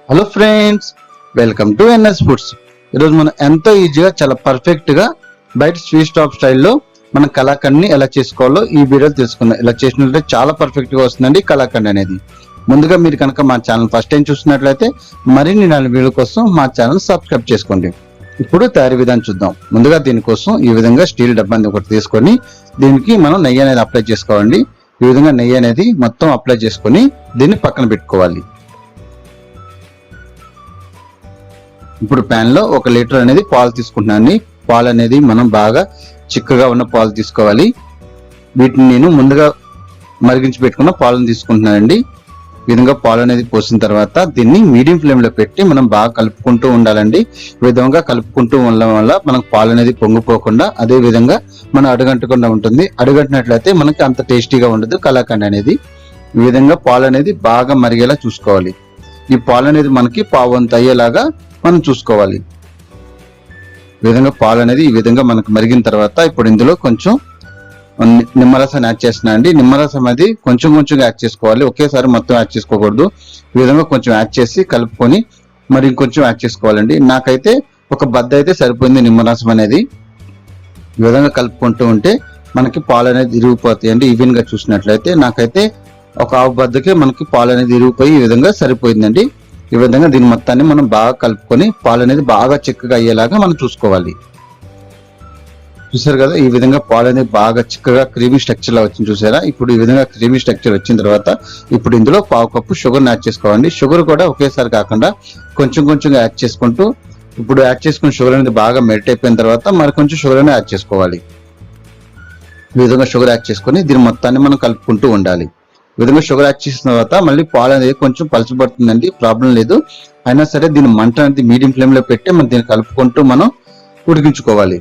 Hello friends, welcome to NS Foods. ఈరోజు మనం ఎంతో ఈజీగా చాలా పర్ఫెక్ట్గా బయట స్వీట్ స్టాప్ స్టైల్లో మన కలాకండ్ని ఎలా చేసుకోవాలో ఈ వీడియోలో తెలుసుకుందాం. ఇలా చేసినట్లయితే చాలా పర్ఫెక్ట్గా వస్తుందండి కలాకండ్ అనేది. ముందుగా మీరు కనుక మా ఛానల్ ఫస్ట్ టైం చూస్తున్నట్లయితే మరిన్ని నాలుగు వీడియోల కోసం మా ఛానల్ సబ్స్క్రైబ్ చేసుకోండి. ఇప్పుడు తయారీ విధానం చూద్దాం. ముందుగా దీనికోసం ఈ విధంగా స్టీల్ డబ్బాని ఒకటి తీసుకొని దీనికి మనం నెయ్యి అనేది అప్లై చేసుకోవాలి. ఈ విధంగా నెయ్యి అనేది మొత్తం అప్లై చేసుకొని దీన్ని పక్కన పెట్టుకోవాలి. ఇప్పుడు ప్యాన్ లో 1 లీటర్ అనేది పాలు తీసుకుంటున్నాను. పాలు అనేది మనం బాగా చిక్కగా ఉన్న పాలు తీసుకోవాలి. వీటిని నేను ముందుగా మరిగించి పెట్టుకున్న పాలను తీసుకుంటున్నానండి. ఈ విధంగా పాలు అనేది పోసిన తర్వాత దీన్ని మీడియం ఫ్లేమ్ లో పెట్టి మనం బాగా కలుపుకుంటూ ఉండాలండి. ఈ విధంగా కలుపుకుంటూ ఉండడం వల్ల మనకు పాలు అనేది పొంగిపోకుండా అదే విధంగా మనం అడుగంటకుండా ఉంటుంది. అడుగంటినట్లయితే మనకి అంత టేస్టీగా ఉండదు కలాకండ్ అనేది. ఈ విధంగా పాలు అనేది బాగా మరిగేలా చూసుకోవాలి. ఈ పాలు అనేది మనకి పావంత అయ్యేలాగా మనం చూసుకోవాలి. ఈ విధంగా పాలు అనేది ఈ విధంగా మనకు మరిగిన తర్వాత ఇప్పుడు ఇందులో కొంచెం నిమ్మరసాన్ని యాడ్ చేస్తున్నా అండి. నిమ్మరసం అది కొంచెం కొంచెంగా యాడ్ చేసుకోవాలి, ఒకేసారి మొత్తం యాడ్ చేసుకోకూడదు. ఈ విధంగా కొంచెం యాడ్ చేసి కలుపుకొని మరి ఇంకొంచెం యాడ్ చేసుకోవాలండి. నాకైతే ఒక బద్ద అయితే సరిపోయింది నిమ్మరసం అనేది. ఈ విధంగా కలుపుకుంటూ ఉంటే మనకి పాలు అనేది ఇరిగిపోతాయి అండి. ఈవెన్ గా చూసినట్లయితే నాకైతే ఒక ఆవు బద్దకే మనకి పాలు అనేది ఇరిగిపోయి ఈ విధంగా సరిపోయిందండి. ఈ విధంగా దీని మొత్తాన్ని మనం బాగా కలుపుకొని పాలు అనేది బాగా చిక్కగా అయ్యేలాగా మనం చూసుకోవాలి. చూసారు కదా, ఈ విధంగా పాలు అనేది బాగా చిక్కగా క్రీమీ స్ట్రక్చర్ లా వచ్చింది చూసారా. ఇప్పుడు ఈ విధంగా క్రీమీ స్ట్రక్చర్ వచ్చిన తర్వాత ఇప్పుడు ఇందులో 1/2 కప్పు షుగర్ యాడ్ చేసుకోవాలి. షుగర్ కూడా ఒకేసారి కాకుండా కొంచెం కొంచెంగా యాడ్ చేసుకుంటూ ఇప్పుడు యాడ్ చేసుకున్న షుగర్ అనేది బాగా మెల్ట్ అయిపోయిన తర్వాత మరి కొంచెం షుగర్ అనేది యాడ్ చేసుకోవాలి. ఈ విధంగా షుగర్ యాడ్ చేసుకొని దీని మొత్తాన్ని మనం కలుపుకుంటూ ఉండాలి. ఈ విధంగా షుగర్ యాడ్ చేసిన తర్వాత మళ్ళీ పాలు అనేది కొంచెం పలుచబడుతుందండి, ప్రాబ్లం లేదు. అయినా సరే దీని మంట అనేది మీడియం ఫ్లేమ్ లో పెట్టి మనం దీన్ని కలుపుకుంటూ మనం ఉడికించుకోవాలి.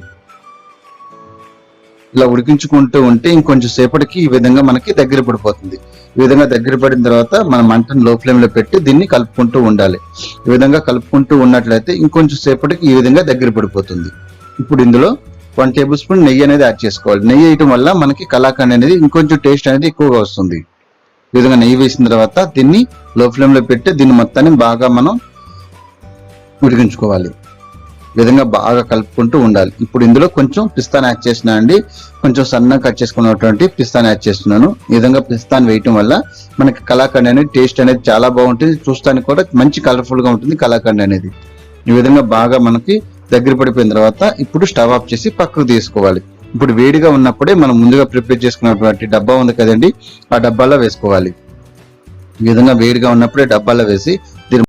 ఇలా ఉడికించుకుంటూ ఉంటే ఇంకొంచెం సేపటికి ఈ విధంగా మనకి దగ్గర పడిపోతుంది. ఈ విధంగా దగ్గర పడిన తర్వాత మన మంటను లో ఫ్లేమ్ లో పెట్టి దీన్ని కలుపుకుంటూ ఉండాలి. ఈ విధంగా కలుపుకుంటూ ఉన్నట్లయితే ఇంకొంచెం సేపటికి ఈ విధంగా దగ్గర పడిపోతుంది. ఇప్పుడు ఇందులో 1 టేబుల్ స్పూన్ నెయ్యి అనేది యాడ్ చేసుకోవాలి. నెయ్యి వేయటం వల్ల మనకి కలాకండ్ అనేది ఇంకొంచెం టేస్ట్ అనేది ఎక్కువగా వస్తుంది. ఈ విధంగా నెయ్యి వేసిన తర్వాత దీన్ని లో ఫ్లేమ్ లో పెట్టి దీన్ని మొత్తాన్ని బాగా మనం ఉడికించుకోవాలి. ఈ విధంగా బాగా కలుపుకుంటూ ఉండాలి. ఇప్పుడు ఇందులో కొంచెం పిస్తాను యాడ్ చేసినా అండి. కొంచెం సన్నగా కట్ చేసుకున్నటువంటి పిస్తాను యాడ్ చేస్తున్నాను. ఈ విధంగా పిస్తాను వేయటం వల్ల మనకి కలాకండ్ అనేది టేస్ట్ అనేది చాలా బాగుంటుంది. చూస్తానికి కూడా మంచి కలర్ఫుల్ గా ఉంటుంది కలాకండ్ అనేది. ఈ విధంగా బాగా మనకి దగ్గర పడిపోయిన తర్వాత ఇప్పుడు స్టవ్ ఆఫ్ చేసి పక్కకు తీసుకోవాలి. ఇప్పుడు వేడిగా ఉన్నప్పుడే మనం ముందుగా ప్రిపేర్ చేసుకున్నటువంటి డబ్బా ఉంది కదండి, ఆ డబ్బాలో వేసుకోవాలి. ఈ విధంగా వేడిగా ఉన్నప్పుడే డబ్బాలో వేసి